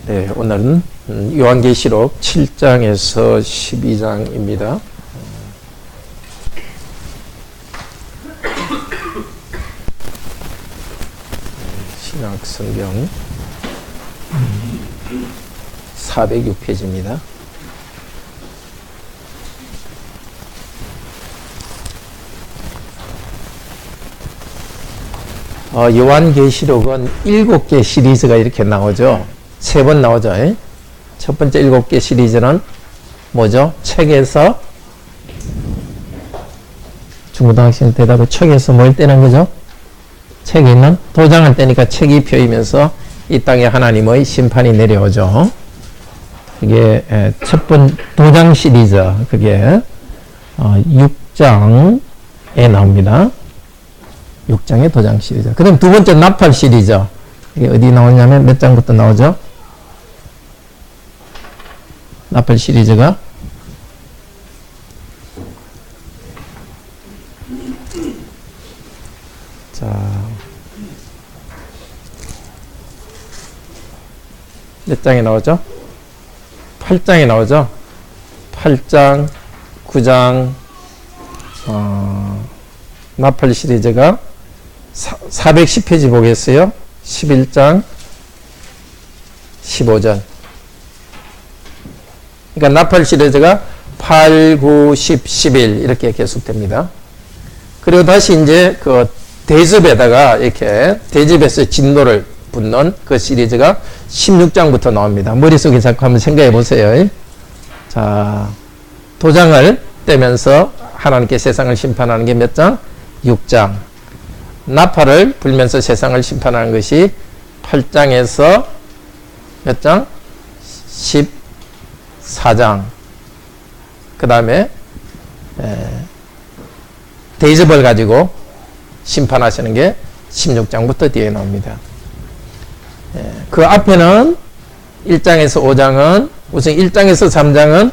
네, 오늘은 요한계시록 7장에서 12장입니다. 신약성경 406페이지입니다. 요한계시록은 7개 시리즈가 이렇게 나오죠. 3번 나오죠. 첫 번째 7개 시리즈는 뭐죠? 책에서 중고등학생 대답에 책에서 뭘 떼는 거죠? 책에 있는 도장을 떼니까 책이 펴이면서 이 땅에 하나님의 심판이 내려오죠. 그게 첫 번 도장 시리즈, 그게 6장에 나옵니다. 6장의 도장 시리즈. 그 다음 두 번째 나팔 시리즈. 이게 어디 나오냐면 몇 장부터 나오죠? 나팔 시리즈가 몇 장에 나오죠? 8장에 나오죠? 8장, 9장, 나팔 시리즈가 410페이지 보겠어요? 11장, 15장. 그러니까 나팔 시리즈가 8, 9, 10, 11 이렇게 계속됩니다. 그리고 다시 이제 그 대접에다가 이렇게 대접에서 진노를 붙는 그 시리즈가 16장부터 나옵니다. 머릿속에 자꾸 한번 생각해 보세요. 자, 도장을 떼면서 하나님께 세상을 심판하는 게 몇 장? 6장. 나팔을 불면서 세상을 심판하는 것이 8장에서 몇 장? 14장. 그 다음에 대접을 가지고 심판하시는 게 16장부터 뒤에 나옵니다. 그 앞에는 1장에서 5장은 우선 1장에서 3장은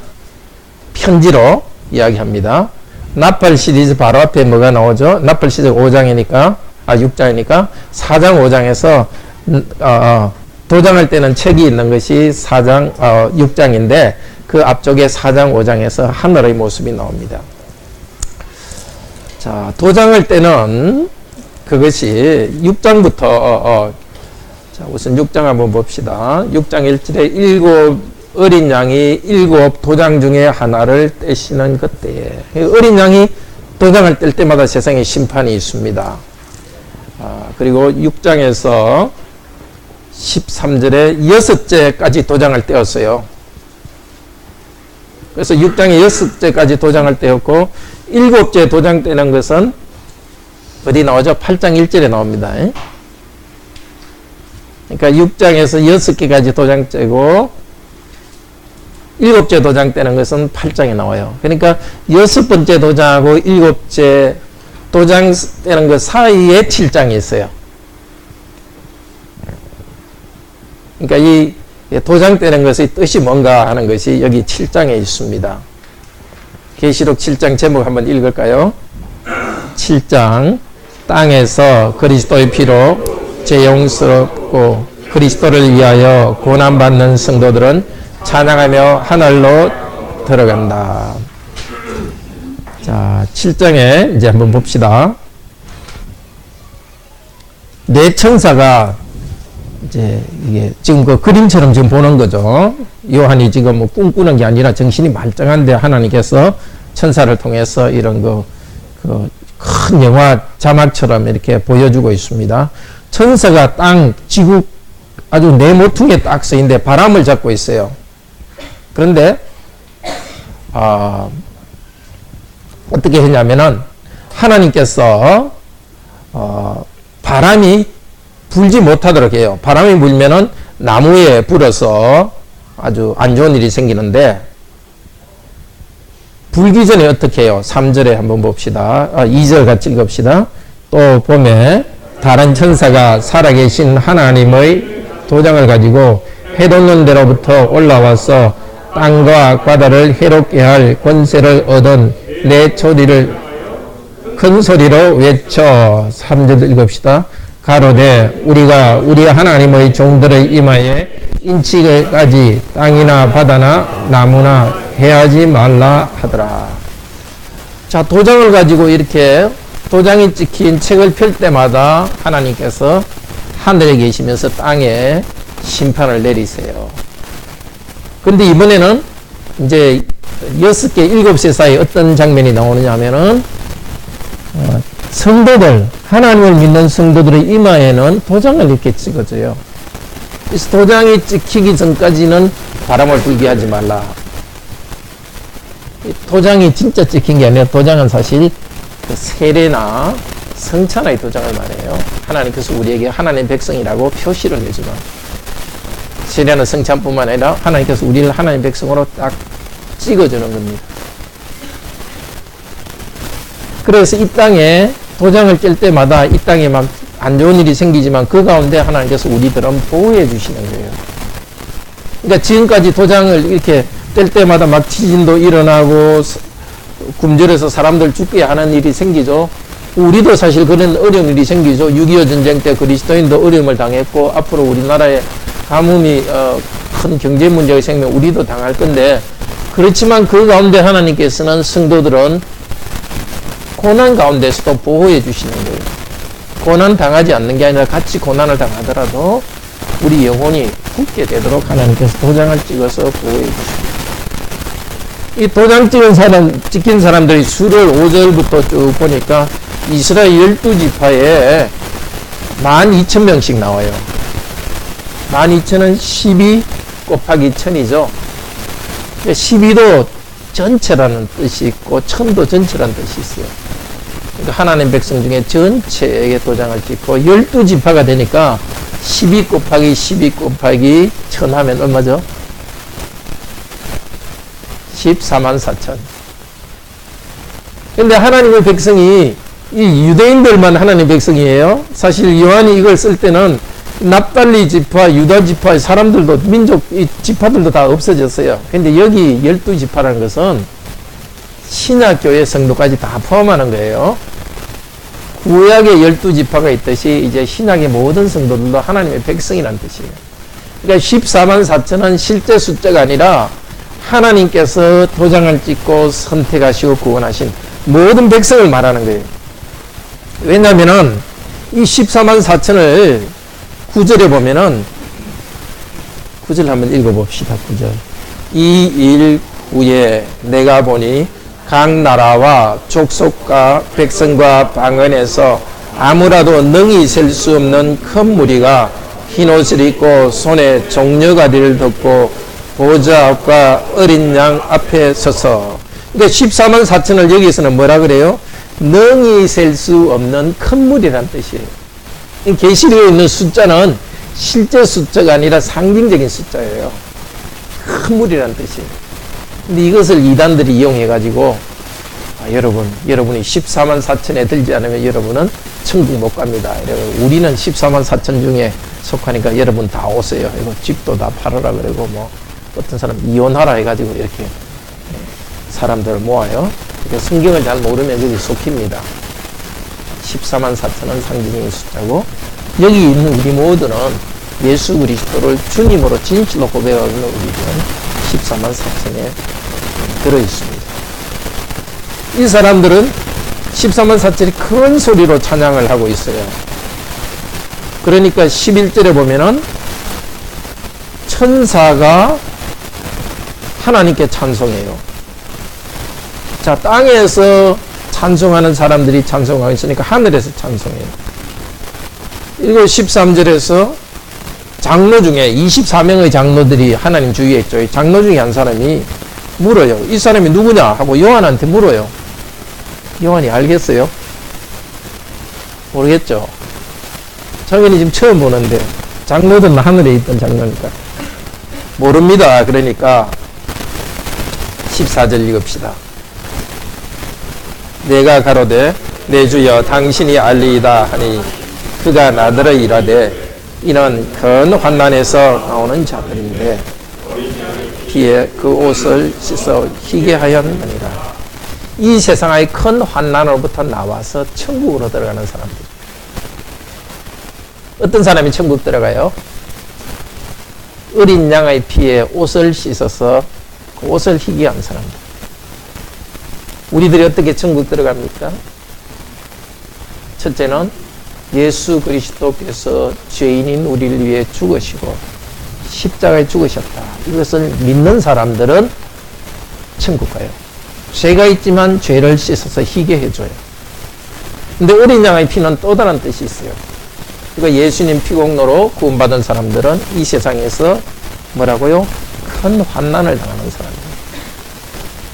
편지로 이야기합니다. 나팔 시리즈 바로 앞에 뭐가 나오죠? 나팔 시리즈 5장이니까 6장이니까 4장 5장에서 도장할 때는 책이 있는 것이 6장인데 그 앞쪽에 4장 5장에서 하늘의 모습이 나옵니다. 자, 도장할 때는 그것이 6장부터 자, 우선 6장 한번 봅시다. 6장 1절에 7 어린 양이 7 도장 중에 하나를 떼시는 그때에, 어린 양이 도장을 뗄 때마다 세상에 심판이 있습니다. 그리고 6장에서 13절에 6째까지 도장을 떼었어요. 그래서 6장에 6째까지 도장을 떼었고 7째 도장 떼는 것은 어디 나오죠? 8장 1절에 나옵니다. 그러니까 6장에서 6개까지 도장 떼고 7째 도장 떼는 것은 8장에 나와요. 그러니까 6번째 도장하고 7째 도장 떼는 것 사이에 7장이 있어요. 그러니까 이 도장 떼는 것의 뜻이 뭔가 하는 것이 여기 7장에 있습니다. 계시록 7장 제목 한번 읽을까요? 7장 땅에서 그리스도의 피로 죄용스럽고 그리스도를 위하여 고난받는 성도들은 찬양하며 하늘로 들어간다. 자, 7장에 이제 한번 봅시다. 네 천사가 이제 이게 지금 그 그림처럼 지금 보는 거죠. 요한이 지금 뭐 꿈꾸는 게 아니라 정신이 말짱한데 하나님께서 천사를 통해서 이런 큰 영화 자막처럼 이렇게 보여주고 있습니다. 천사가 땅, 지구 아주 네 모퉁이에 딱 서 있는데 바람을 잡고 있어요. 그런데 어떻게 했냐면은 하나님께서 바람이 불지 못하도록 해요. 바람이 불면은 나무에 불어서 아주 안 좋은 일이 생기는데 불기 전에 어떻게 해요? 3절에 한번 봅시다. 2절 같이 읽읍시다. 또 봄에 다른 천사가 살아계신 하나님의 도장을 가지고 해돋는 데로부터 올라와서 땅과 바다를 해롭게 할 권세를 얻은 내 소리를 큰 소리로 외쳐 3절 읽읍시다. 가로되 우리가 우리 하나님의 종들의 이마에 인치까지 땅이나 바다나 나무나 해하지 말라 하더라. 자, 도장을 가지고 이렇게 도장이 찍힌 책을 펼 때마다 하나님께서 하늘에 계시면서 땅에 심판을 내리세요. 그런데 이번에는 이제 6개, 7개 사이에 어떤 장면이 나오느냐 하면은 성도들, 하나님을 믿는 성도들의 이마에는 도장을 이렇게 찍어줘요. 그래서 도장이 찍히기 전까지는 바람을 불게 하지 말라. 도장이 진짜 찍힌 게 아니라 도장은 사실 그 세례나 성찬의 도장을 말해요. 하나님께서 우리에게 하나님의 백성이라고 표시를 해주는, 세례는 성찬뿐만 아니라 하나님께서 우리를 하나님의 백성으로 딱 찍어주는 겁니다. 그래서 이 땅에 도장을 뗄 때마다 이 땅에 막 안 좋은 일이 생기지만 그 가운데 하나님께서 우리들은 보호해 주시는 거예요. 그러니까 지금까지 도장을 이렇게 뗄 때마다 막 지진도 일어나고 굶주려서 사람들 죽게 하는 일이 생기죠. 우리도 사실 그런 어려운 일이 생기죠. 6.25 전쟁 때 그리스도인도 어려움을 당했고, 앞으로 우리나라에 가뭄이 큰 경제 문제가 생기면 우리도 당할 건데, 그렇지만 그 가운데 하나님께서는 성도들은 고난 가운데서도 보호해 주시는 거예요. 고난 당하지 않는 게 아니라 같이 고난을 당하더라도 우리 영혼이 굳게 되도록 하나님께서 도장을 찍어서 보호해 주십니다. 이 도장 찍힌 사람들이 수를 5절부터 쭉 보니까 이스라엘 12지파에 12,000명씩 나와요. 12,000은 12 곱하기 1000이죠. 12도 전체라는 뜻이 있고 1000도 전체라는 뜻이 있어요. 그러니까 하나님 백성 중에 전체에게 도장을 찍고 12지파가 되니까 12 곱하기 12 곱하기 1000 하면 얼마죠? 144,000. 근데 하나님의 백성이 이 유대인들만 하나님의 백성이에요. 사실 요한이 이걸 쓸 때는 납달리 지파, 유다 지파의 사람들도, 민족, 이 지파들도 다 없어졌어요. 근데 여기 12지파라는 것은 신약교회 성도까지 다 포함하는 거예요. 구약의 12지파가 있듯이 이제 신약의 모든 성도들도 하나님의 백성이라는 뜻이에요. 그러니까 144,000은 실제 숫자가 아니라 하나님께서 도장을 찍고 선택하시고 구원하신 모든 백성을 말하는 거예요. 왜냐면은 이 144,000을 9절에 보면은 9절 한번 읽어봅시다. 9절. 이 일 후에 내가 보니 각 나라와 족속과 백성과 방언에서 아무라도 능히 셀 수 없는 큰 무리가 흰옷을 입고 손에 종려가리를 덮고 보좌 앞과 어린 양 앞에 서서, 그러니까 144,000을 여기서는 뭐라 그래요? 능히 셀 수 없는 큰 무리란 뜻이에요. 계시록에 있는 숫자는 실제 숫자가 아니라 상징적인 숫자예요. 큰 무리란 뜻이에요. 근데 이것을 이단들이 이용해가지고, 여러분이 144,000에 들지 않으면 여러분은 천국 못 갑니다. 우리는 144,000 중에 속하니까 여러분 다 오세요. 이거 집도 다 팔아라 그러고, 뭐, 어떤 사람 이혼하라 해가지고 이렇게 사람들을 모아요. 성경을 잘 모르면 여기 속힙니다. 144,000은 상징적인 숫자고, 여기 있는 우리 모두는 예수 그리스도를 주님으로 진실로 고백하고 있는 우리들은 144,000에 들어있습니다. 이 사람들은 144,000이 큰 소리로 찬양을 하고 있어요. 그러니까 11절에 보면은 천사가 하나님께 찬송해요. 자, 땅에서 찬송하는 사람들이 찬송하고 있으니까 하늘에서 찬송해요. 그리고 13절에서 장로 중에 24명의 장로들이 하나님 주위에 있죠. 장로 중에 한 사람이 물어요. 이 사람이 누구냐 하고 요한한테 물어요. 요한이 알겠어요? 모르겠죠? 장인이 지금 처음 보는데, 장로들은 하늘에 있던 장로니까 모릅니다. 그러니까 14절 읽읍시다. 내가 가로되 내 주여 당신이 알리이다 하니 그가 나더러 이르되 이는 큰 환난에서 나오는 자들인데 피에 그 옷을 씻어 희게 하였느니라. 이 세상의 큰 환난으로부터 나와서 천국으로 들어가는 사람들. 어떤 사람이 천국 들어가요? 어린 양의 피에 옷을 씻어서 그 옷을 희귀한 사람들. 우리들이 어떻게 천국 들어갑니까? 첫째는 예수 그리스도께서 죄인인 우리를 위해 죽으시고 십자가에 죽으셨다. 이것을 믿는 사람들은 천국 가요. 죄가 있지만 죄를 씻어서 희게 해줘요. 근데 어린 양의 피는 또 다른 뜻이 있어요. 그러니까 예수님 피공로로 구원받은 사람들은 이 세상에서 뭐라고요? 큰 환난을 당하는 사람이에요.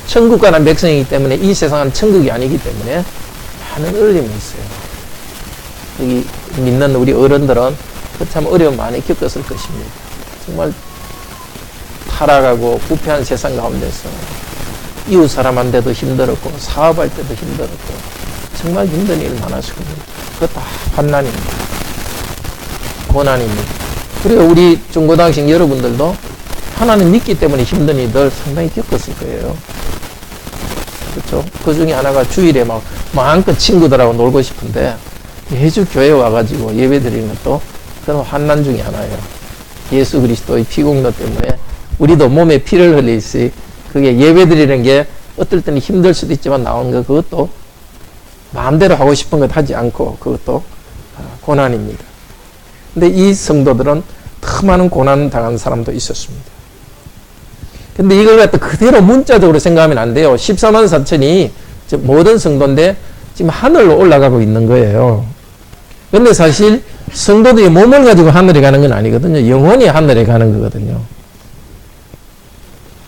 천국 가는 백성이기 때문에 이 세상은 천국이 아니기 때문에 많은 어려움이 있어요. 여기 믿는 우리 어른들은 그 참 어려움 많이 겪었을 것입니다. 정말 타락하고 부패한 세상 가운데서 이웃 사람한테도 힘들었고 사업할 때도 힘들었고 정말 힘든 일 많았을 겁니다. 그거 다 환난입니다. 고난입니다. 그리고 우리 중고등학생 여러분들도 하나님 믿기 때문에 힘든 일들 상당히 겪었을 거예요. 그렇죠? 그 중에 하나가 주일에 막 마음껏 친구들하고 놀고 싶은데 매주 교회 와가지고 예배 드리는 것도 그런 환난 중에 하나예요. 예수 그리스도의 피공로 때문에 우리도 몸에 피를 흘리시 그게 예배 드리는 게 어떨 때는 힘들 수도 있지만 나오는 거 그것도 마음대로 하고 싶은 것 하지 않고 그것도 고난입니다. 근데 이 성도들은 더 많은 고난 당한 사람도 있었습니다. 근데 이걸 갖다 그대로 문자적으로 생각하면 안 돼요. 14만 4천이 모든 성도인데 지금 하늘로 올라가고 있는 거예요. 근데 사실 성도들이 몸을 가지고 하늘에 가는 건 아니거든요. 영혼이 하늘에 가는 거거든요.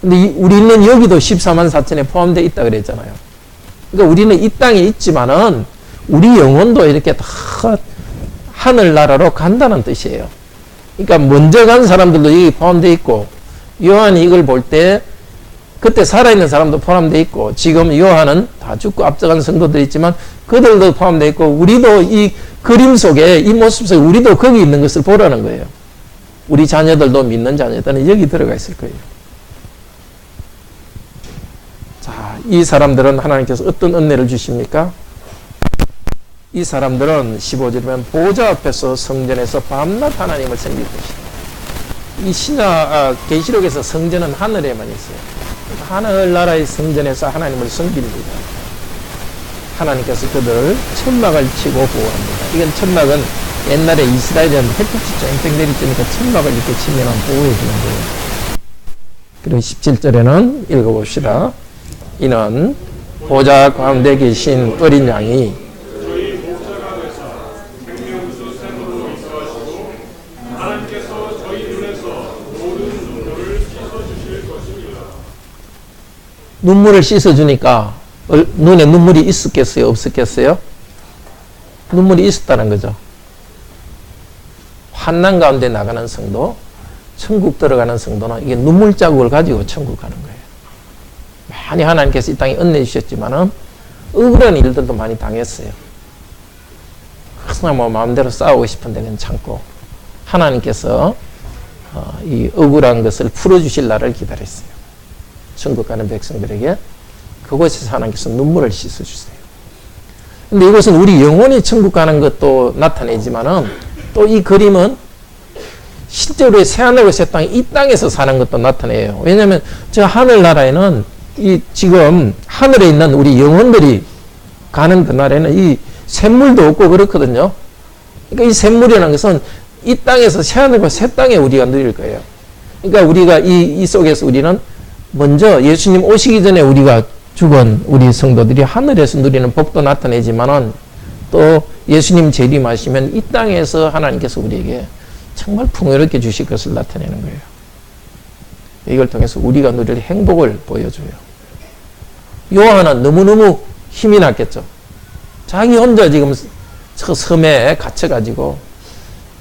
근데 우리는 여기도 14만 4천에 포함되어 있다 그랬잖아요. 그러니까 우리는 이 땅에 있지만은 우리 영혼도 이렇게 다 하늘나라로 간다는 뜻이에요. 그러니까 먼저 간 사람들도 여기 포함되어 있고 요한이 이걸 볼 때 그때 살아있는 사람도 포함되어 있고 지금 요한은 다 죽고 앞서간 성도들이 있지만 그들도 포함되어 있고 우리도 이 그림 속에 이 모습 속에 우리도 거기 있는 것을 보라는 거예요. 우리 자녀들도 믿는 자녀들은 여기 들어가 있을 거예요. 자, 이 사람들은 하나님께서 어떤 은혜를 주십니까? 이 사람들은 15절에 보면 보좌 앞에서 성전에서 밤낮 하나님을 섬길 것이다. 이 계시록에서 성전은 하늘에만 있어요. 하늘나라의 성전에서 하나님을 섬깁니다. 하나님께서 그들을 천막을 치고 보호합니다. 이건 천막은 옛날에 이스라엘은 햇빛이 쨍쨍 내리쬐니까 천막을 이렇게 치면 보호해 주는 거예요. 그리고 17절에는 읽어봅시다. 이는 보좌 가운데 계신 어린 양이 눈물을 씻어주니까 눈에 눈물이 있었겠어요? 없었겠어요? 눈물이 있었다는 거죠. 환난 가운데 나가는 성도, 천국 들어가는 성도는 이게 눈물 자국을 가지고 천국 가는 거예요. 많이 하나님께서 이 땅에 은혜 주셨지만은 억울한 일들도 많이 당했어요. 항상 뭐 마음대로 싸우고 싶은데 그냥 참고 하나님께서 이 억울한 것을 풀어주실 날을 기다렸어요. 천국 가는 백성들에게 그곳에서 하나님께서 눈물을 씻어주세요. 근데 이것은 우리 영혼이 천국 가는 것도 나타내지만은 또 이 그림은 실제로의 새하늘과 새 땅, 이 땅에서 사는 것도 나타내요. 왜냐하면 저 하늘나라에는 이 지금 하늘에 있는 우리 영혼들이 가는 그날에는 이 샘물도 없고 그렇거든요. 그러니까 이 샘물이라는 것은 이 땅에서 새하늘과 새 땅에 우리가 누릴 거예요. 그러니까 우리가 이 속에서 우리는 먼저 예수님 오시기 전에 우리가 죽은 우리 성도들이 하늘에서 누리는 복도 나타내지만은 또 예수님 재림하시면 이 땅에서 하나님께서 우리에게 정말 풍요롭게 주실 것을 나타내는 거예요. 이걸 통해서 우리가 누릴 행복을 보여줘요. 요한은 너무너무 힘이 났겠죠. 자기 혼자 지금 저 섬에 갇혀가지고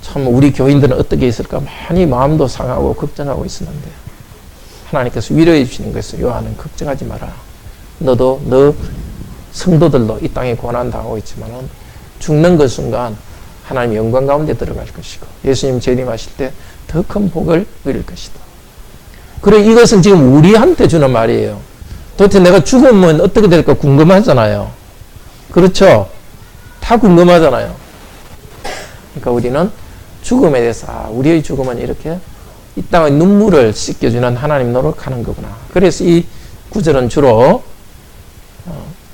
참 우리 교인들은 어떻게 있을까 많이 마음도 상하고 걱정하고 있었는데 하나님께서 위로해 주시는 거였어요. 요한은 걱정하지 마라. 너도 너 성도들도 이 땅에 고난 당하고 있지만은 죽는 그 순간 하나님 영광 가운데 들어갈 것이고 예수님 재림하실 때 더 큰 복을 누릴 것이다. 그래 이것은 지금 우리한테 주는 말이에요. 도대체 내가 죽으면 어떻게 될까 궁금하잖아요. 그렇죠? 다 궁금하잖아요. 그러니까 우리는 죽음에 대해서 우리의 죽음은 이렇게 이 땅의 눈물을 씻겨주는 하나님 노력하는 거구나. 그래서 이 구절은 주로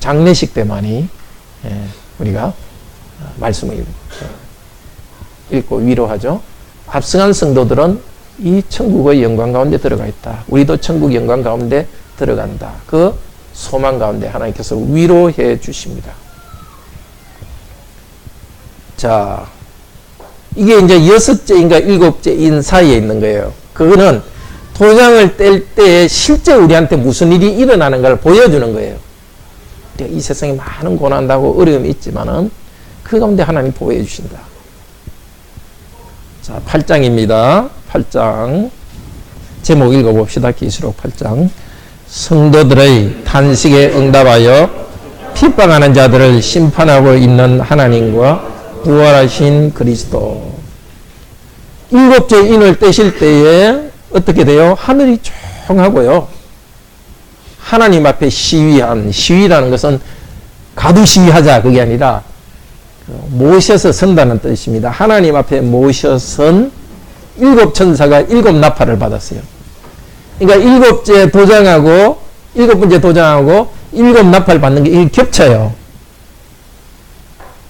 장례식 때만이 우리가 말씀을 읽고 위로하죠. 앞서간 성도들은 이 천국의 영광 가운데 들어가 있다. 우리도 천국 영광 가운데 들어간다. 그 소망 가운데 하나님께서 위로해 주십니다. 자, 이게 이제 6째인가 7째인 사이에 있는 거예요. 그거는 도장을 뗄 때 실제 우리한테 무슨 일이 일어나는 걸 보여주는 거예요. 이 세상에 많은 고난하고 어려움이 있지만은 그 가운데 하나님 보여주신다. 자, 8장입니다. 8장. 제목 읽어봅시다. 계시록 8장. 성도들의 탄식에 응답하여 핍박하는 자들을 심판하고 있는 하나님과 부활하신 그리스도. 7째 인을 떼실 때에 어떻게 돼요? 하늘이 조용하고요. 하나님 앞에 시위라는 것은 가두 시위하자 그게 아니라 모셔서 선다는 뜻입니다. 하나님 앞에 모셔선 7천사가 7나팔을 받았어요. 그러니까 7째 도장하고 7번째 도장하고 7나팔 받는 게 이게 겹쳐요.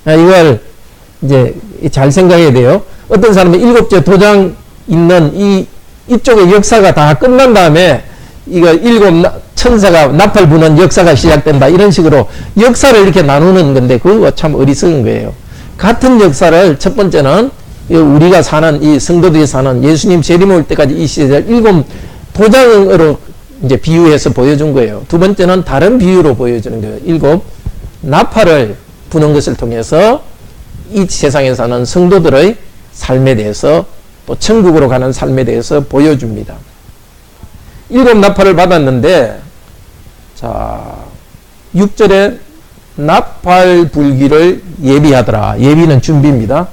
이걸 이제 잘 생각해야 돼요. 어떤 사람은 7째 도장 있는 이쪽의 역사가 다 끝난 다음에 이거 7천사가 나팔 부는 역사가 시작된다. 이런 식으로 역사를 이렇게 나누는 건데 그거 참 어리석은 거예요. 같은 역사를 첫 번째는 우리가 사는 이 성도들이 사는 예수님 재림 올 때까지 이 시대를 7 도장으로 이제 비유해서 보여준 거예요. 두 번째는 다른 비유로 보여주는 거예요. 7 나팔을 부는 것을 통해서 이 세상에 사는 성도들의 삶에 대해서 또 천국으로 가는 삶에 대해서 보여줍니다. 7 나팔을 받았는데, 자, 6절에 나팔 불기를 예비하더라. 예비는 준비입니다.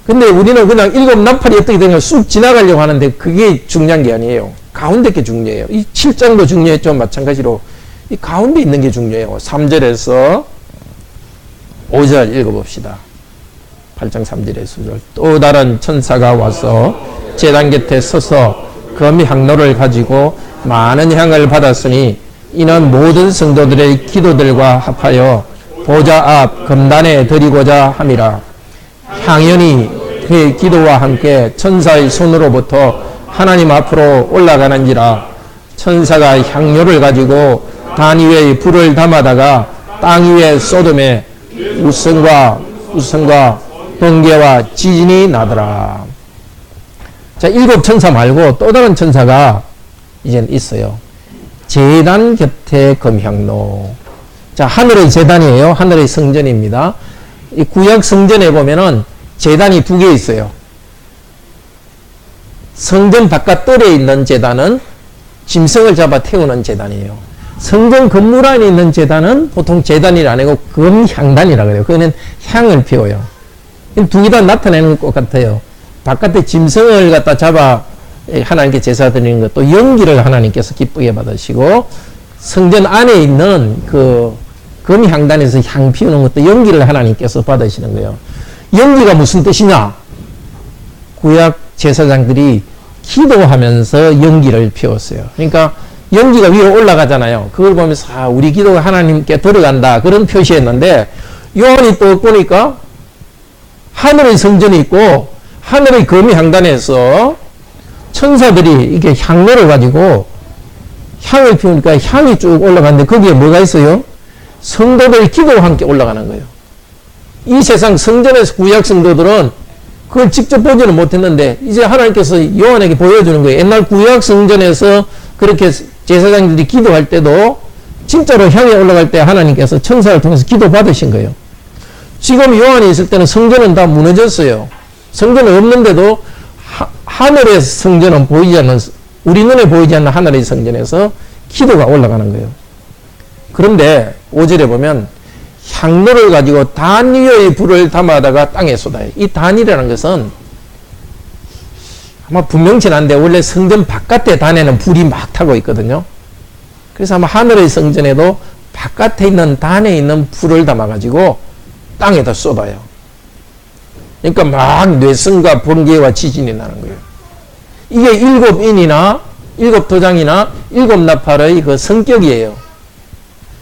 근데 우리는 그냥 7 나팔이 어떻게 되냐 쑥 지나가려고 하는데 그게 중요한 게 아니에요. 가운데 게 중요해요. 이 7장도 중요했죠. 마찬가지로. 이 가운데 있는 게 중요해요. 3절에서 5절 읽어봅시다. 8장 3절에서 5절. 또 다른 천사가 와서 제단 곁에 서서 금이 향로를 가지고 많은 향을 받았으니 이는 모든 성도들의 기도들과 합하여 보좌 앞 금단에 드리고자 함이라. 향연이 그의 기도와 함께 천사의 손으로부터 하나님 앞으로 올라가는지라. 천사가 향료를 가지고 단 위에 불을 담아다가 땅 위에 쏟음에 우성과 번개와 지진이 나더라. 자, 7 천사 말고 또 다른 천사가 이제 있어요. 제단 곁에 금향로. 자, 하늘의 제단이에요. 하늘의 성전입니다. 이 구약 성전에 보면은 제단이 2개 있어요. 성전 바깥 뜰에 있는 제단은 짐승을 잡아 태우는 제단이에요. 성전 건물 안에 있는 제단은 보통 제단이 아니고 금향단이라고 그래요. 그거는 향을 피워요. 2개 다 나타내는 것 같아요. 바깥에 짐승을 갖다 잡아 하나님께 제사 드리는 것도 연기를 하나님께서 기쁘게 받으시고, 성전 안에 있는 그 금향단에서 향 피우는 것도 연기를 하나님께서 받으시는 거예요. 연기가 무슨 뜻이냐? 구약 제사장들이 기도하면서 연기를 피웠어요. 그러니까 연기가 위로 올라가잖아요. 그걸 보면서 우리 기도가 하나님께 들어간다 그런 표시했는데, 요한이 또 보니까 하늘의 성전이 있고 하늘의 금향단에서 천사들이 이렇게 향로를 가지고 향을 피우니까 향이 쭉 올라가는데 거기에 뭐가 있어요? 성도들의 기도와 함께 올라가는 거예요. 이 세상 성전에서 구약 성도들은 그걸 직접 보지는 못했는데 이제 하나님께서 요한에게 보여주는 거예요. 옛날 구약 성전에서 그렇게 제사장들이 기도할 때도 진짜로 향이 올라갈 때 하나님께서 천사를 통해서 기도 받으신 거예요. 지금 요한이 있을 때는 성전은 다 무너졌어요. 성전은 없는데도 하늘의 성전은 보이지 않는, 우리 눈에 보이지 않는 하늘의 성전에서 기도가 올라가는 거예요. 그런데 5절에 보면 향로를 가지고 단 위의 불을 담아다가 땅에 쏟아요. 이 단이라는 것은 아마 분명치 않은데 원래 성전 바깥에 단에는 불이 막 타고 있거든요. 그래서 아마 하늘의 성전에도 바깥에 있는 단에 있는 불을 담아가지고 땅에다 쏟아요. 그러니까 막 뇌성과 번개와 지진이 나는 거예요. 이게 일곱 인이나 일곱 도장이나 일곱 나팔의 그 성격이에요.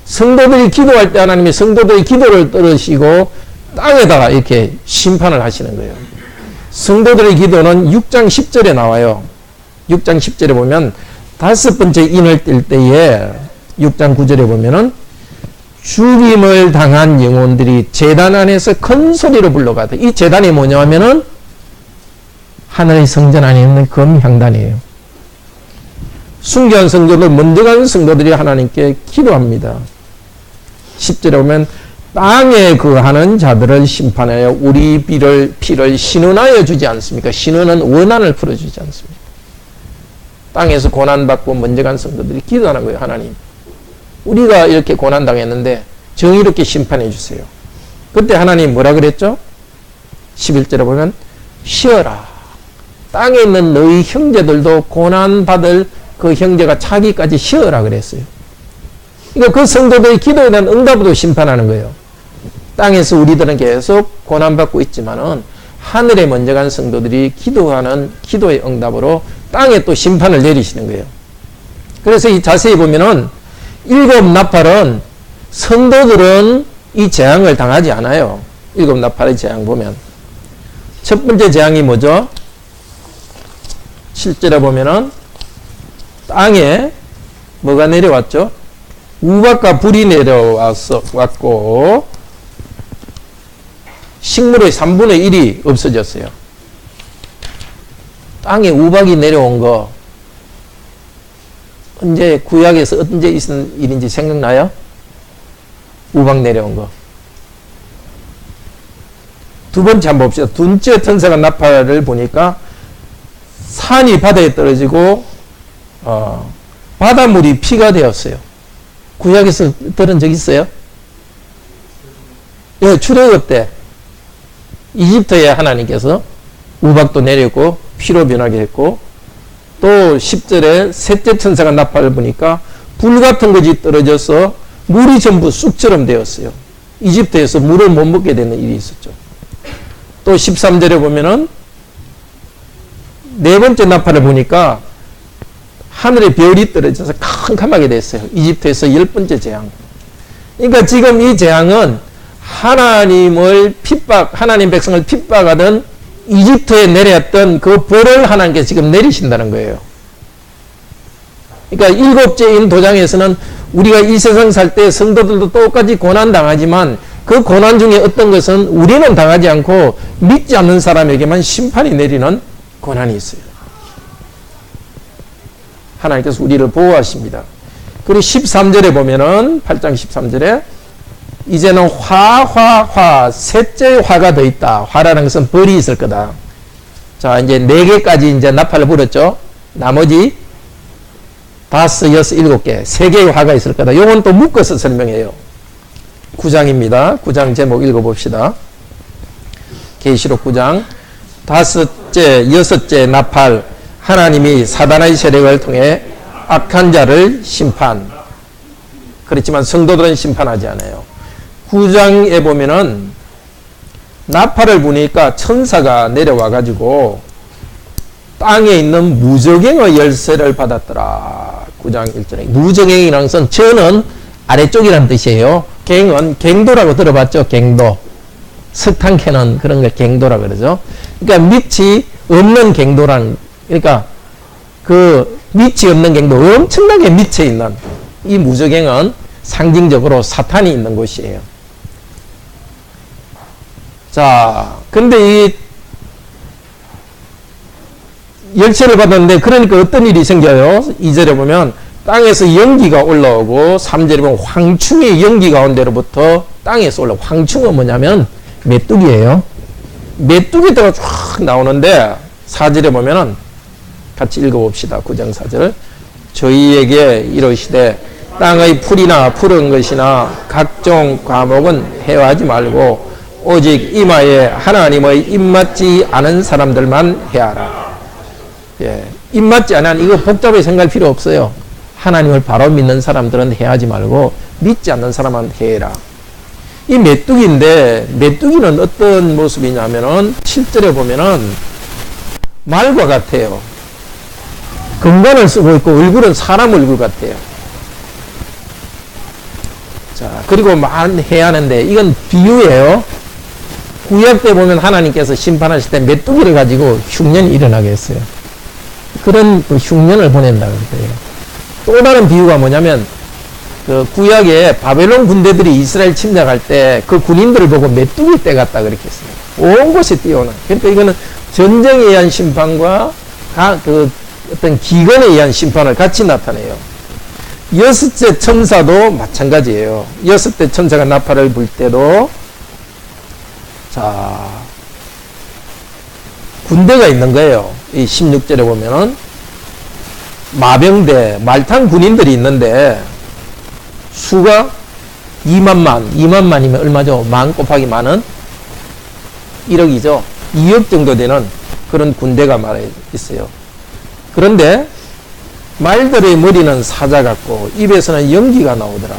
성도들이 기도할 때 하나님이 성도들의 기도를 들으시고 땅에다가 이렇게 심판을 하시는 거예요. 성도들의 기도는 6장 10절에 나와요. 6장 10절에 보면 다섯 번째 인을 뜰 때에 6장 9절에 보면은 죽임을 당한 영혼들이 제단 안에서 큰 소리로 불러가다. 이 제단이 뭐냐 하면은 하늘의 성전 안에 있는 금향단이에요. 순교한 성도들, 먼저 간 성도들이 하나님께 기도합니다. 10절에 보면 땅에 거하는 자들을 심판하여 우리 피를 신원하여 주지 않습니까? 신원은 원한을 풀어주지 않습니까? 땅에서 고난받고 먼저 간 성도들이 기도하는 거예요. 하나님, 우리가 이렇게 고난당했는데 정의롭게 심판해 주세요. 그때 하나님 뭐라 그랬죠? 11절에 보면 쉬어라. 땅에 있는 너희 형제들도 고난받을 그 형제가 자기까지 쉬어라 그랬어요. 그러니까 그 성도들의 기도에 대한 응답으로 심판하는 거예요. 땅에서 우리들은 계속 고난받고 있지만은 하늘에 먼저 간 성도들이 기도하는 기도의 응답으로 땅에 또 심판을 내리시는 거예요. 그래서 이 자세히 보면은 일곱 나팔은 성도들은 이 재앙을 당하지 않아요. 일곱 나팔의 재앙 보면 첫 번째 재앙이 뭐죠? 7절에 보면은 땅에 뭐가 내려왔죠? 우박과 불이 왔고 식물의 3분의 1이 없어졌어요. 땅에 우박이 내려온 거 언제 구약에서 언제 있은 일인지 생각나요? 우박 내려온 거. 두 번째 한번 봅시다. 둘째 천사가 나팔을 보니까 산이 바다에 떨어지고 바닷물이 피가 되었어요. 구약에서 들은 적 있어요? 예, 출애굽 때 이집트에 하나님께서 우박도 내렸고 피로 변하게 했고 또 10절에 셋째 천사가 나팔을 보니까 불 같은 것이 떨어져서 물이 전부 쑥처럼 되었어요. 이집트에서 물을 못 먹게 되는 일이 있었죠. 또 13절에 보면은 네 번째 나팔을 보니까 하늘에 별이 떨어져서 캄캄하게 됐어요. 이집트에서 10번째 재앙. 그러니까 지금 이 재앙은 하나님 백성을 핍박하던 이집트에 내렸던 그 벌을 하나님께서 지금 내리신다는 거예요. 그러니까 일곱째인 도장에서는 우리가 이 세상 살 때 성도들도 똑같이 고난당하지만 그 고난 중에 어떤 것은 우리는 당하지 않고 믿지 않는 사람에게만 심판이 내리는 고난이 있어요. 하나님께서 우리를 보호하십니다. 그리고 13절에 보면은 8장 13절에 이제는 셋째 화가 더 있다. 화라는 것은 벌이 있을 거다. 자, 이제 4개까지 이제 나팔을 불었죠. 나머지 5, 6, 7개, 3개의 화가 있을 거다. 요건 또 묶어서 설명해요. 9장입니다. 9장 제목 읽어봅시다. 계시록 9장 5째, 6째 나팔, 하나님이 사단의 세력을 통해 악한 자를 심판. 그렇지만 성도들은 심판하지 않아요. 9장에 보면은 나팔을 부니까 천사가 내려와 가지고 땅에 있는 무저갱의 열쇠를 받았더라. 9장 1절에 무저갱이라는 것은 저는 아래쪽이라는 뜻이에요. 갱은 갱도라고 들어봤죠? 갱도. 석탄 캐는 그런 걸 갱도라 그러죠. 그러니까 밑이 없는 갱도란, 그러니까 그 밑이 없는 갱도, 엄청나게 밑에 있는 이 무저갱은 상징적으로 사탄이 있는 곳이에요. 자, 근데 이 열쇠를 받았는데 그러니까 어떤 일이 생겨요? 2절에 보면 땅에서 연기가 올라오고 3절에 보면 황충이 연기 가운데로부터 땅에서 올라오고, 황충은 뭐냐면 메뚜기예요. 메뚜기가 쫙 나오는데 4절에 보면은 같이 읽어봅시다. 9장 4절. 저희에게 이르시되 땅의 풀이나 푸른 것이나 각종 과목은 해하지 말고 오직 이마에 하나님의 입맞지 않은 사람들만 해하라. 예, 입맞지 않은, 이거 복잡하게 생각할 필요 없어요. 하나님을 바로 믿는 사람들은 해하지 말고 믿지 않는 사람은 해라. 이 메뚜기인데 메뚜기는 어떤 모습이냐면은 7절에 보면은 말과 같아요. 건관을 쓰고 있고 얼굴은 사람 얼굴 같아요. 자, 그리고 해야 하는데 이건 비유예요. 구약 때 보면 하나님께서 심판하실 때 메뚜기를 가지고 흉년이 일어나게 했어요. 그런 그 흉년을 보낸다고 그래요. 또 다른 비유가 뭐냐면 그 구약에 바벨론 군대들이 이스라엘 침략할 때 그 군인들을 보고 메뚜기 떼 같다 그렇게 했어요. 온 곳에 뛰어오는. 그러니까 이거는 전쟁에 의한 심판과 그 어떤 기근에 의한 심판을 같이 나타내요. 여섯째 천사도 마찬가지예요. 여섯째 천사가 나팔을 불 때도 자 군대가 있는 거예요. 이 16절에 보면은 마병대, 말탄 군인들이 있는데 수가 2만만이면 얼마죠? 만 곱하기 만은 1억이죠. 2억 정도 되는 그런 군대가 말해 있어요. 그런데 말들의 머리는 사자 같고 입에서는 연기가 나오더라.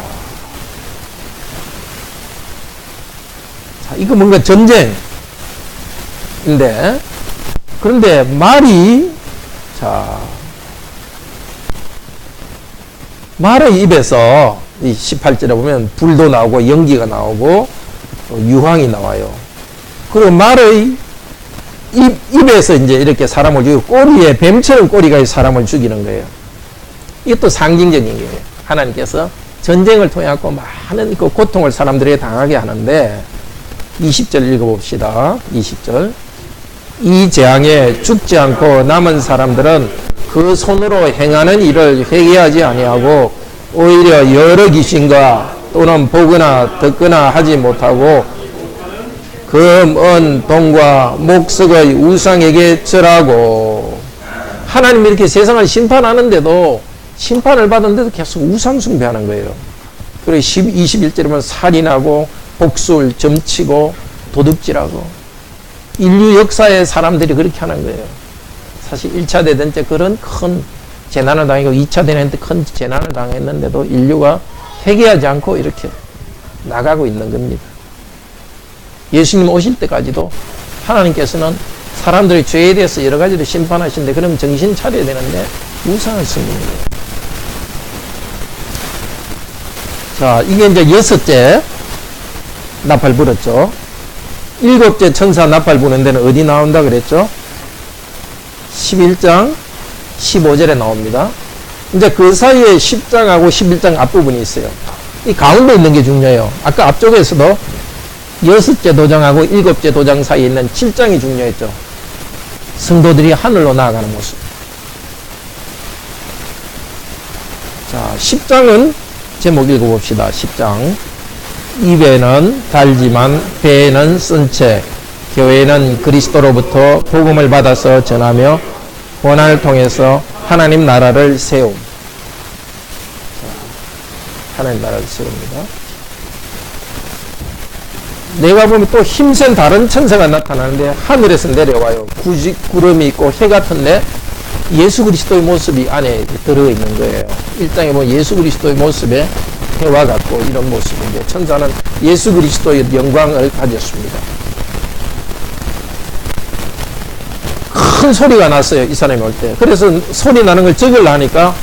자, 이거 뭔가 전쟁인데 그런데 말이 말의 입에서 이 18절에 보면 불도 나오고 연기가 나오고 유황이 나와요. 그리고 말의 입에서 이제 이렇게 사람을 죽이고 꼬리에 뱀처럼 꼬리가 사람을 죽이는 거예요. 이것도 상징적인 거예요. 하나님께서 전쟁을 통해 갖고 많은 그 고통을 사람들에게 당하게 하는데 20절 읽어봅시다. 20절 이 재앙에 죽지 않고 남은 사람들은 그 손으로 행하는 일을 회개하지 아니하고 오히려 여러 귀신과 또는 보거나 듣거나 하지 못하고 금, 은, 동과 목석의 우상에게 절하고 하나님이 이렇게 세상을 심판하는데도 심판을 받은데도 계속 우상 숭배하는 거예요. 그리고 21절에 보면 살인하고 복술, 점치고 도둑질하고 인류 역사의 사람들이 그렇게 하는 거예요. 사실 1차 대전 때 그런 큰 재난을 당하고 2차 대전 때 큰 재난을 당했는데도 인류가 회개하지 않고 이렇게 나가고 있는 겁니다. 예수님 오실 때까지도 하나님께서는 사람들의 죄에 대해서 여러 가지로 심판하시는데 그럼 정신 차려야 되는데 우상을 섬기는 거예요. 자, 이게 이제 여섯째 나팔 불었죠. 일곱째 천사 나팔 부는 데는 어디 나온다 그랬죠? 11장 15절에 나옵니다. 이제 그 사이에 10장하고 11장 앞부분이 있어요. 이 가운데 있는 게 중요해요. 아까 앞쪽에서도 여섯째 도장하고 일곱째 도장 사이에 있는 7장이 중요했죠. 성도들이 하늘로 나아가는 모습. 자, 10장은 제목 읽어봅시다. 10장. 입에는 달지만 배에는 쓴 채 교회는 그리스도로부터 복음을 받아서 전하며 고난을 통해서 하나님 나라를 세움. 하나님 나라를 세웁니다. 내가 보면 또 힘센 다른 천사가 나타나는데 하늘에서 내려와요. 구름이 있고 해 같은데 예수 그리스도의 모습이 안에 들어있는 거예요. 1장에 보면 예수 그리스도의 모습에 해와 같고 이런 모습인데 천사는 예수 그리스도의 영광을 가졌습니다. 큰 소리가 났어요. 이 사람이 올 때. 그래서 소리 나는 걸 적으려 하니까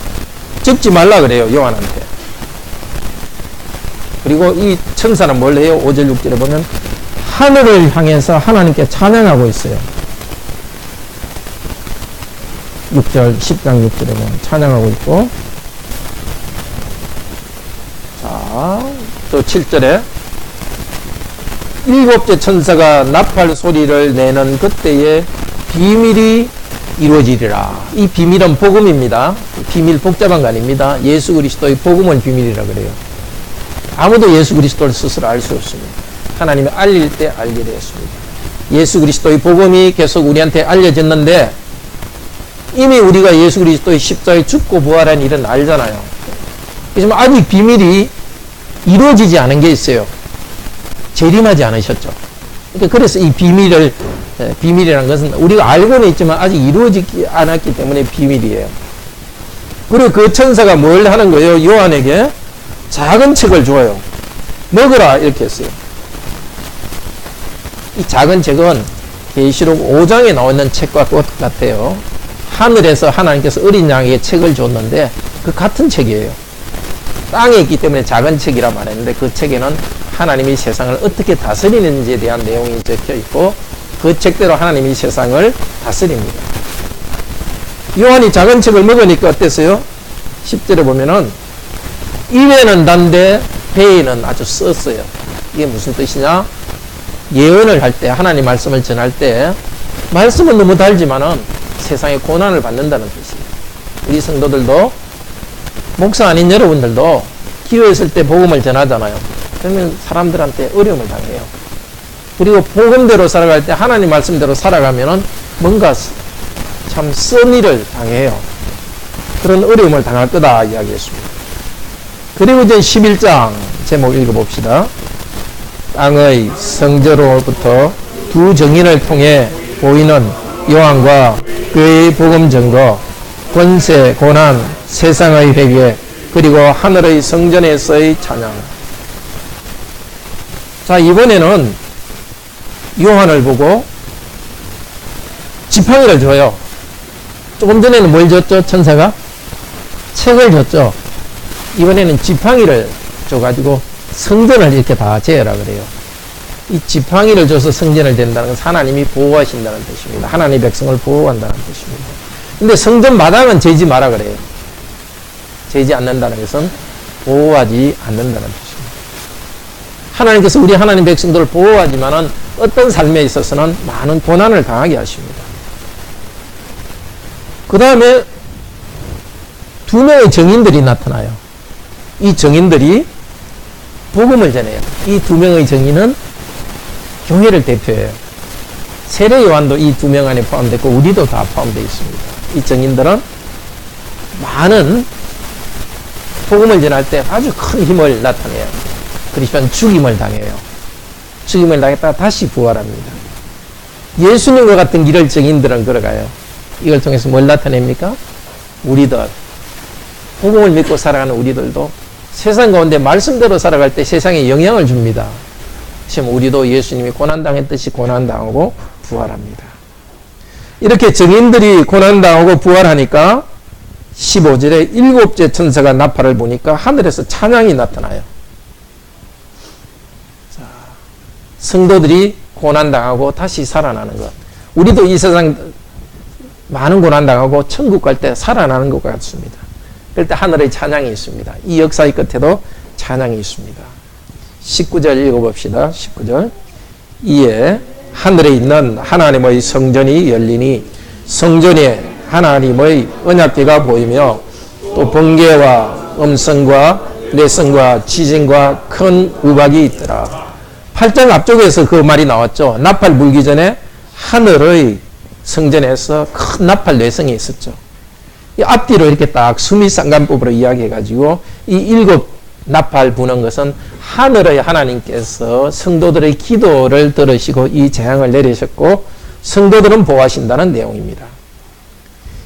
적지 말라 그래요. 요한한테. 그리고 이 천사는 뭘 해요? 5절 6절에 보면 하늘을 향해서 하나님께 찬양하고 있어요. 6절 10장 6절에 보면 찬양하고 있고 자, 또 7절에 일곱째 천사가 나팔 소리를 내는 그때에 비밀이 이루어지리라. 이 비밀은 복음입니다. 비밀 복잡한 거 아닙니다. 예수 그리스도의 복음을 비밀이라 그래요. 아무도 예수 그리스도를 스스로 알 수 없습니다. 하나님이 알릴 때 알게 되었습니다. 예수 그리스도의 복음이 계속 우리한테 알려졌는데 이미 우리가 예수 그리스도의 십자가에 죽고 부활한 일은 알잖아요. 하지만 아직 비밀이 이루어지지 않은 게 있어요. 재림하지 않으셨죠. 그러니까 그래서 이 비밀이라는 것은 우리가 알고는 있지만 아직 이루어지지 않았기 때문에 비밀이에요. 그리고 그 천사가 뭘 하는 거예요? 요한에게 작은 책을 줘요. 먹으라 이렇게 했어요. 이 작은 책은 계시록 5장에 나와 있는 책과 똑같아요. 하늘에서 하나님께서 어린 양에게 책을 줬는데 그 같은 책이에요. 땅에 있기 때문에 작은 책이라 말했는데 그 책에는 하나님이 세상을 어떻게 다스리는지에 대한 내용이 적혀 있고 그 책대로 하나님이 세상을 다스립니다. 요한이 작은 책을 먹으니까 어땠어요? 10절에 보면은 입에는 단데 배에는 아주 썼어요. 이게 무슨 뜻이냐? 예언을 할 때, 하나님 말씀을 전할 때 말씀은 너무 달지만은 세상에 고난을 받는다는 뜻이에요. 우리 성도들도, 목사 아닌 여러분들도 기회 있을 때 복음을 전하잖아요. 그러면 사람들한테 어려움을 당해요. 그리고 복음대로 살아갈 때, 하나님 말씀대로 살아가면은 뭔가 참 쓴 일을 당해요. 그런 어려움을 당할 거다 이야기했습니다. 그리고 이제 11장 제목 읽어봅시다. 땅의 성저로부터 두 증인을 통해 보이는 요한과 그의 복음 증거, 권세, 고난, 세상의 회개, 그리고 하늘의 성전에서의 찬양. 자, 이번에는 요한을 보고 지팡이를 줘요. 조금 전에는 뭘 줬죠? 천사가? 책을 줬죠. 이번에는 지팡이를 줘가지고 성전을 이렇게 다 재어라 그래요. 이 지팡이를 줘서 성전을 된다는 것은 하나님이 보호하신다는 뜻입니다. 하나님의 백성을 보호한다는 뜻입니다. 근데 성전 마당은 재지 마라 그래요. 재지 않는다는 것은 보호하지 않는다는 뜻입니다. 하나님께서 우리 하나님 백성들을 보호하지만은 어떤 삶에 있어서는 많은 고난을 당하게 하십니다. 그 다음에 두 명의 증인들이 나타나요. 이 증인들이 복음을 전해요. 이 두 명의 증인은 교회를 대표해요. 세례 요한도 이 두 명 안에 포함됐고 우리도 다 포함되어 있습니다. 이 증인들은 많은 복음을 전할 때 아주 큰 힘을 나타내요. 그리스도는 죽임을 당해요. 죽임을 당했다가 다시 부활합니다. 예수님과 같은 길을 증인들은 걸어가요. 이걸 통해서 뭘 나타냅니까? 우리들, 복음을 믿고 살아가는 우리들도 세상 가운데 말씀대로 살아갈 때 세상에 영향을 줍니다. 지금 우리도 예수님이 고난당했듯이 고난당하고 부활합니다. 이렇게 증인들이 고난당하고 부활하니까 15절에 일곱째 천사가 나팔을 보니까 하늘에서 찬양이 나타나요. 자, 성도들이 고난당하고 다시 살아나는 것. 우리도 이 세상 많은 고난당하고 천국 갈 때 살아나는 것 같습니다. 그럴 때 하늘의 찬양이 있습니다. 이 역사의 끝에도 찬양이 있습니다. 19절 읽어봅시다. 19절. 이에 하늘에 있는 하나님의 성전이 열리니 성전에 하나님의 언약궤가 보이며 또 번개와 음성과 내성과 지진과 큰 우박이 있더라. 8장 앞쪽에서 그 말이 나왔죠. 나팔 불기 전에 하늘의 성전에서 큰 나팔 뇌성이 있었죠. 이 앞뒤로 이렇게 딱 수미상관법으로 이야기해가지고 이 일곱 나팔 부는 것은 하늘의 하나님께서 성도들의 기도를 들으시고 이 재앙을 내리셨고 성도들은 보호하신다는 내용입니다.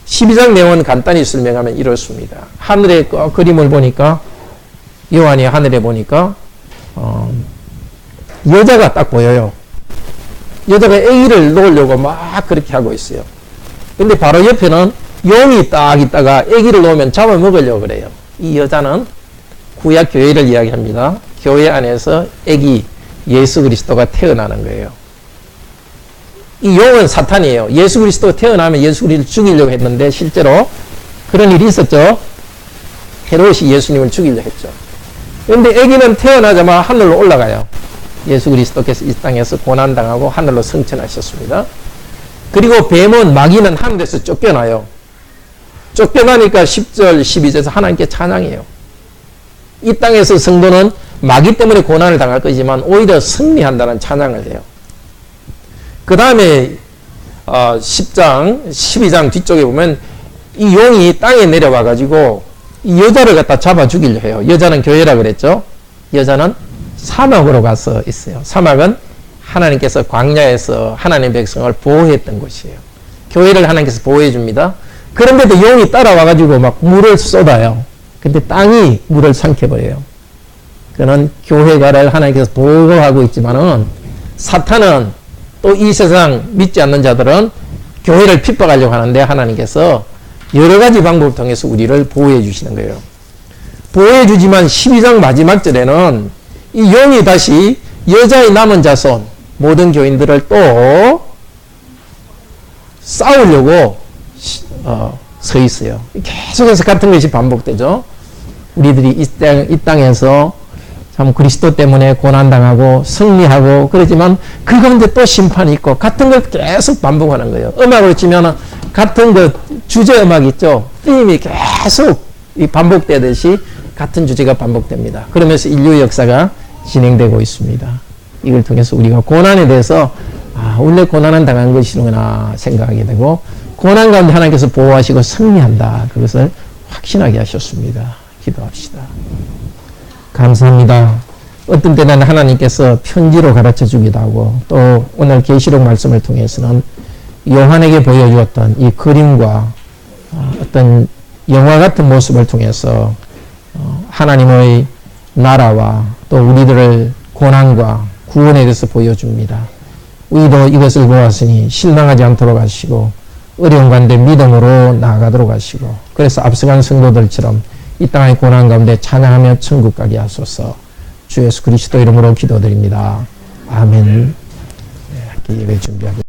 12장 내용은 간단히 설명하면 이렇습니다. 하늘의 그림을 보니까 요한이 하늘에 보니까 여자가 딱 보여요. 여자가 아기를 놓으려고 막 그렇게 하고 있어요. 근데 바로 옆에는 용이 딱 있다가 아기를 놓으면 잡아먹으려고 그래요. 이 여자는 구약 교회를 이야기합니다. 교회 안에서 아기 예수 그리스도가 태어나는 거예요. 이 용은 사탄이에요. 예수 그리스도가 태어나면 예수 그리스도를 죽이려고 했는데 실제로 그런 일이 있었죠. 헤롯이 예수님을 죽이려고 했죠. 그런데 아기는 태어나자마자 하늘로 올라가요. 예수 그리스도께서 이 땅에서 고난당하고 하늘로 승천하셨습니다. 그리고 뱀은 마귀는 하늘에서 쫓겨나요. 쫓겨나니까 10절 12절에서 하나님께 찬양해요. 이 땅에서 성도는 마귀 때문에 고난을 당할 거지만 오히려 승리한다는 찬양을 해요. 그 다음에 10장 12장 뒤쪽에 보면 이 용이 땅에 내려와 가지고 이 여자를 갖다 잡아 죽이려 해요. 여자는 교회라 그랬죠. 여자는 사막으로 가서 있어요. 사막은 하나님께서 광야에서 하나님의 백성을 보호했던 곳이에요. 교회를 하나님께서 보호해 줍니다. 그런데도 용이 따라와 가지고 막 물을 쏟아요. 근데 땅이 물을 삼켜버려요. 그는 교회가를 하나님께서 보호하고 있지만은 사탄은 또 이 세상 믿지 않는 자들은 교회를 핍박하려고 하는데 하나님께서 여러 가지 방법을 통해서 우리를 보호해 주시는 거예요. 보호해 주지만 12장 마지막 절에는 이 용이 다시 여자의 남은 자손 모든 교인들을 또 싸우려고 서 있어요. 계속해서 같은 것이 반복되죠. 우리들이 이 땅에서 참 그리스도 때문에 고난당하고 승리하고 그러지만 그 가운데 또 심판이 있고 같은 걸 계속 반복하는 거예요. 음악으로 치면 같은 그 주제 음악 있죠. 팀이 계속 반복되듯이 같은 주제가 반복됩니다. 그러면서 인류 역사가 진행되고 있습니다. 이걸 통해서 우리가 고난에 대해서 원래 고난은 당한 것이구나 생각하게 되고 고난 가운데 하나님께서 보호하시고 승리한다. 그것을 확신하게 하셨습니다. 기도합시다. 감사합니다. 어떤 때는 하나님께서 편지로 가르쳐 주기도 하고 또 오늘 계시록 말씀을 통해서는 요한에게 보여주었던 이 그림과 어떤 영화 같은 모습을 통해서 하나님의 나라와 또 우리들을 고난과 구원에 대해서 보여줍니다. 우리도 이것을 보았으니 실망하지 않도록 하시고 어려운 가운데 믿음으로 나아가도록 하시고 그래서 앞서간 성도들처럼 이 땅의 고난 가운데 찬양하며 천국 가게 하소서. 주 예수 그리스도 이름으로 기도드립니다. 아멘. 예배 준비하겠습니다.